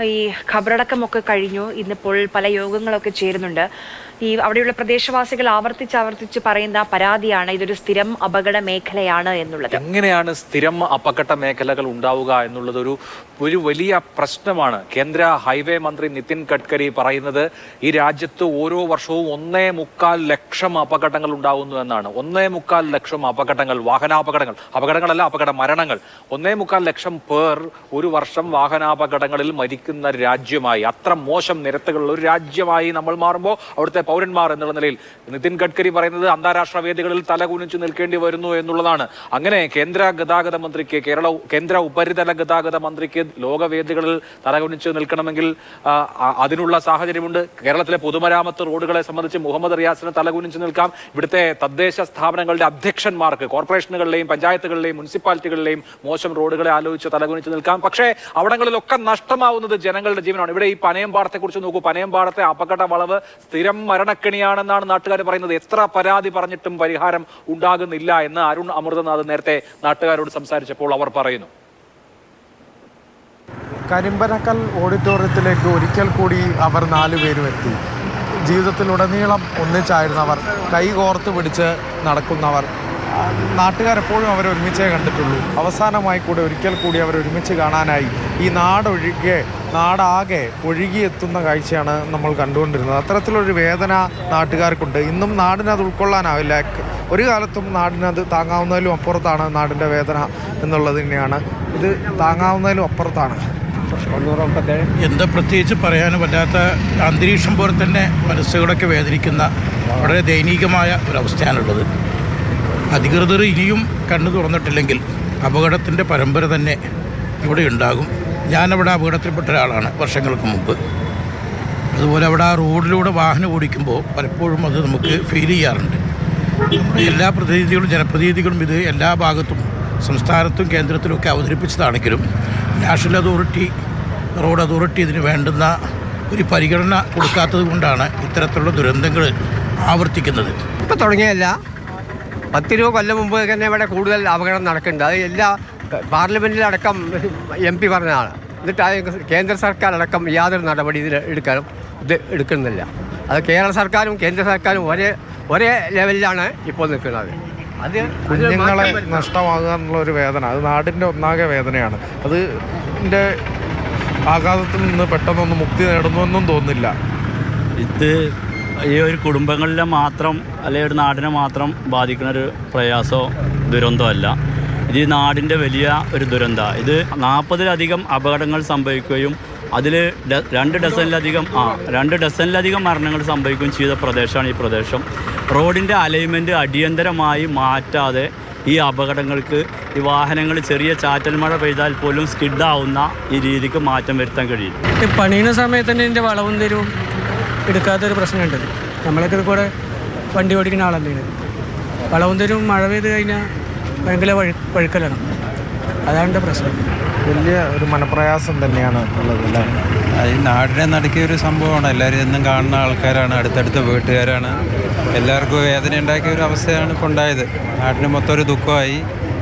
ഈ ഖബറടക്കമൊക്കെ കഴിഞ്ഞു. ഇന്നിപ്പോൾ പല യോഗങ്ങളൊക്കെ ചേരുന്നുണ്ട്. അവിടെയുള്ള പ്രദേശവാസികൾ ആവർത്തിച്ച് പറയുന്ന പരാതിയാണ് ഇതൊരു സ്ഥിരം അപകട മേഖലയാണ് എന്നുള്ളത്. എങ്ങനെയാണ് സ്ഥിരം അപകട മേഖലകൾ ഉണ്ടാവുക എന്നുള്ളത് ഒരു വലിയ പ്രശ്നമാണ്. കേന്ദ്ര ഹൈവേ മന്ത്രി നിതിൻ ഗഡ്കരി പറയുന്നത് ഈ രാജ്യത്ത് ഓരോ വർഷവും 1.25 ലക്ഷം അപകടങ്ങൾ ഉണ്ടാകുന്നു എന്നാണ്. 1.25 ലക്ഷം അപകടങ്ങൾ, അപകടങ്ങളല്ല അപകട മരണങ്ങൾ. 1.25 ലക്ഷം പേർ ഒരു വർഷം വാഹനാപകടങ്ങളിൽ മരിക്കുന്ന രാജ്യമായി, അത്ര മോശം നിരത്തുകളുള്ള ഒരു രാജ്യമായി നമ്മൾ മാറുമ്പോൾ അവിടുത്തെ പൗരന്മാർ എന്നുള്ള നിലയിൽ നിതിൻ ഗഡ്കരി പറയുന്നത് അന്താരാഷ്ട്ര വേദികളിൽ തലകുനിച്ചു നിൽക്കേണ്ടി വരുന്നു എന്നുള്ളതാണ്. അങ്ങനെ കേന്ദ്ര ഗതാഗത മന്ത്രിക്ക്, കേന്ദ്ര ഉപരിതല ഗതാഗത മന്ത്രിക്ക് ലോകവേദികളിൽ തലകുനിച്ച് നിൽക്കണമെങ്കിൽ അതിനുള്ള സാഹചര്യമുണ്ട്. കേരളത്തിലെ പൊതുമരാമത്ത് റോഡുകളെ സംബന്ധിച്ച് മുഹമ്മദ് റിയാസിന് തലകുനിച്ച് നിൽക്കാം. ഇവിടുത്തെ തദ്ദേശ സ്ഥാപനങ്ങളുടെ അധ്യക്ഷന്മാർക്ക്, കോർപ്പറേഷനുകളിലെയും പഞ്ചായത്തുകളിലെയും മുനിസിപ്പാലിറ്റികളിലെയും മോശം റോഡുകളെ ആലോചിച്ച് തലകുനിച്ച് നിൽക്കാം. പക്ഷേ അവിടങ്ങളിലൊക്കെ നഷ്ടമാവുന്നത് ജനങ്ങളുടെ ജീവനാണ്. ഇവിടെ ഈ പനയമ്പാടത്തെ കുറിച്ച് നോക്കൂ. പനയമ്പാടത്തെ അപകട വളവ് സ്ഥിരം മരണക്കെണിയാണെന്നാണ് നാട്ടുകാർ പറയുന്നത്. എത്ര പരാതി പറഞ്ഞിട്ടും പരിഹാരം ഉണ്ടാകുന്നില്ല എന്ന് അരുൺ അമൃതനാഥ് നേരത്തെ നാട്ടുകാരോട് സംസാരിച്ചപ്പോൾ അവർ പറയുന്നു. കരിമ്പനക്കൽ ഓഡിറ്റോറിയത്തിലേക്ക് ഒരിക്കൽ കൂടി അവർ 4 പേരും എത്തി. ജീവിതത്തിലുടനീളം ഒന്നിച്ചായിരുന്നവർ, കൈകോർത്ത് പിടിച്ച് നടക്കുന്നവർ. നാട്ടുകാരെപ്പോഴും അവരെ ഒരുമിച്ചേ കണ്ടിട്ടുള്ളൂ. അവസാനമായി കൂടെ ഒരിക്കൽ കൂടി അവർ ഒരുമിച്ച് കാണാനായി ഈ നാടാകെ ഒഴുകിയെത്തുന്ന കാഴ്ചയാണ് നമ്മൾ കണ്ടുകൊണ്ടിരുന്നത്. അത്തരത്തിലൊരു വേദന നാട്ടുകാർക്കുണ്ട്. ഇന്നും നാടിനത് ഉൾക്കൊള്ളാനാവില്ല. ഒരു കാലത്തും നാടിനത് താങ്ങാവുന്നതിലും അപ്പുറത്താണ് നാടിൻ്റെ വേദന എന്നുള്ളത് തന്നെയാണ്. ഇത് താങ്ങാവുന്നതിലും അപ്പുറത്താണ്. എന്താ പ്രത്യേകിച്ച് പറയാനും പറ്റാത്ത അന്തരീക്ഷം പോലെ തന്നെ മനസ്സുകളൊക്കെ വേദനിക്കുന്ന വളരെ ദയനീയമായ ഒരവസ്ഥയാണുള്ളത്. അധികൃതർ ഇനിയും കണ്ണു തുറന്നിട്ടില്ലെങ്കിൽ അപകടത്തിൻ്റെ പരമ്പര തന്നെ ഇവിടെ ഉണ്ടാകും. ഞാനവിടെ അപകടത്തിൽപ്പെട്ട ഒരാളാണ് വർഷങ്ങൾക്ക് മുമ്പ്. അതുപോലെ അവിടെ ആ റോഡിലൂടെ വാഹനം ഓടിക്കുമ്പോൾ പലപ്പോഴും അത് നമുക്ക് ഫീൽ ചെയ്യാറുണ്ട്. നമ്മുടെ എല്ലാ ജനപ്രതിനിധികളും ഇത് എല്ലാ ഭാഗത്തും, സംസ്ഥാനത്തും കേന്ദ്രത്തിലുമൊക്കെ അവതരിപ്പിച്ചതാണെങ്കിലും നാഷണൽ അതോറിറ്റി, റോഡ് അതോറിറ്റി ഇതിന് വേണ്ടുന്ന ഒരു പരിഗണന കൊടുക്കാത്തത് കൊണ്ടാണ് ഇത്തരത്തിലുള്ള ദുരന്തങ്ങൾ ആവർത്തിക്കുന്നത്. ഇപ്പോൾ തുടങ്ങിയല്ല, 10-20 കൊല്ലം മുമ്പ് തന്നെ ഇവിടെ കൂടുതൽ അപകടം നടക്കുന്നുണ്ട്. അത് എല്ലാ പാർലമെൻറ്റിലടക്കം MP പറഞ്ഞതാണ്. എന്നിട്ട് കേന്ദ്ര സർക്കാർ അടക്കം യാതൊരു നടപടി ഇതിൽ എടുക്കുന്നില്ല. അത് കേരള സർക്കാരും കേന്ദ്ര സർക്കാരും ഒരേ ലെവലിലാണ് ഇപ്പോൾ നിൽക്കുന്നത്. അത് കുഞ്ഞുങ്ങളെ നഷ്ടമാകുക എന്നുള്ളൊരു വേദന, അത് നാടിൻ്റെ ഒന്നാകെ വേദനയാണ്. അതിൻ്റെ ആഘാതത്തിൽ നിന്ന് പെട്ടെന്നൊന്നും മുക്തി നേടുന്നുവെന്നും തോന്നുന്നില്ല. ഇത് ഈ ഒരു കുടുംബങ്ങളിലെ മാത്രം അല്ലെങ്കിൽ ഒരു നാടിനെ മാത്രം ബാധിക്കുന്ന ഒരു പ്രയാസമോ ദുരന്തമല്ല. ഇത് ഈ നാടിൻ്റെ വലിയ ഒരു ദുരന്തമാണ്. ഇത് 40-ലധികം അപകടങ്ങൾ സംഭവിക്കുകയും അതിൽ 2 ഡസനിലധികം മരണങ്ങൾ സംഭവിക്കുകയും ചെയ്ത പ്രദേശമാണ് ഈ പ്രദേശം. റോഡിൻ്റെ അലൈൻമെൻറ്റ് അടിയന്തരമായി മാറ്റാതെ ഈ അപകടങ്ങൾക്ക്, ഈ വാഹനങ്ങൾ ചെറിയ ചാറ്റൽ മഴ പെയ്താൽ പോലും സ്കിഡാവുന്ന ഈ രീതിക്ക് മാറ്റം വരുത്താൻ കഴിയും. പണിയുന്ന സമയത്ത് തന്നെ ഇതിൻ്റെ വളവും തരും എടുക്കാത്തൊരു പ്രശ്നമുണ്ട്. നമ്മളൊക്കെ കൂടെ വണ്ടി ഓടിക്കുന്ന ആളല്ലേ. വളവും തരും മഴ പെയ്ത് കഴിഞ്ഞാൽ ഭയങ്കര വഴുക്കലാണ്. അതാണ് പ്രശ്നം. വലിയ ഒരു മനപ്രയാസം തന്നെയാണ് ഉള്ളത് അല്ലേ. ഈ നാടിനെ നടുക്കിയ ഒരു സംഭവമാണ്. എല്ലാവരും എന്നും കാണുന്ന ആൾക്കാരാണ്, അടുത്തടുത്ത വീട്ടുകാരാണ്. എല്ലാവർക്കും വേദന ഉണ്ടാക്കിയ ഒരു അവസ്ഥയാണ് ഇപ്പോൾ ഉണ്ടായത്. നാടിന് മൊത്തം ഒരു ദുഃഖമായി.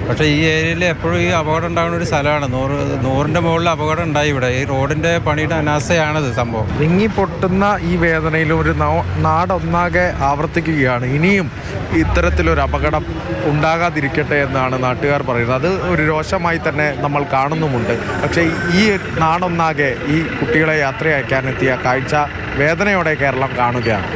പക്ഷേ ഈ ഏരിയയിൽ എപ്പോഴും ഈ അപകടം ഉണ്ടാകുന്ന ഒരു സ്ഥലമാണ്. 100ന്റെ മുകളിൽ അപകടം ഉണ്ടായി ഇവിടെ. ഈ റോഡിൻ്റെ പണിയുടെ അനാസ്ഥയാണത് സംഭവം. വിങ്ങി പൊട്ടുന്ന ഈ വേദനയിലും ഒരു നാടൊന്നാകെ ആവർത്തിക്കുകയാണ്. ഇനിയും ഇത്തരത്തിലൊരു അപകടം ഉണ്ടാകാതിരിക്കട്ടെ എന്നാണ് നാട്ടുകാർ പറയുന്നത്. അത് ഒരു രോഷമായി തന്നെ നമ്മൾ കാണുന്നുമുണ്ട്. പക്ഷേ ഈ നാടൊന്നാകെ ഈ കുട്ടികളെ യാത്രയയക്കാനെത്തിയ കാഴ്ച വേദനയോടെ കേരളം കാണുകയാണ്.